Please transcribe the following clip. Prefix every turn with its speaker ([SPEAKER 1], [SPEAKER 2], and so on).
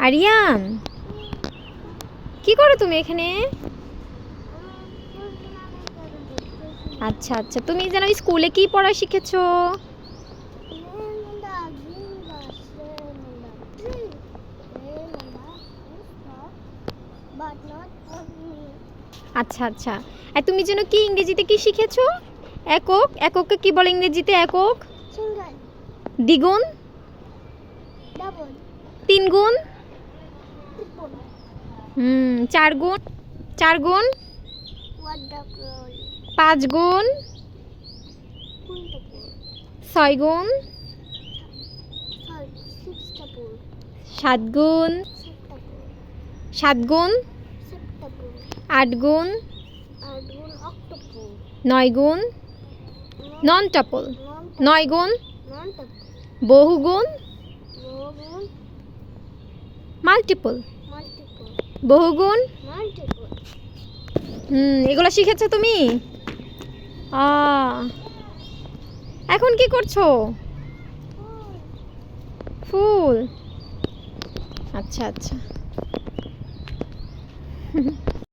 [SPEAKER 1] আরিয়ান, কি করো তুমি এখানে? আচ্ছা আচ্ছা, তুমি যেন স্কুলে কি পড়া শিখেছো? আচ্ছা আচ্ছা, আর তুমি যেন কি ইংরেজিতে কি শিখেছো? একক, একককে কি বলে ইংরেজিতে? একক। দ্বিগুণ, তিন গুণ, চার গুণ, চার গুণ, পাঁচ গুণ, ছয় গুণ, সাত গুণ, সাত গুণ, আট গুণ, নয় গুণ, নন টপল, নয় গুণ, বহুগুণ, মাল্টিপল, বহুগুণ। এগুলো শিখেছো তুমি? এখন কি করছো? ফুল। আচ্ছা আচ্ছা।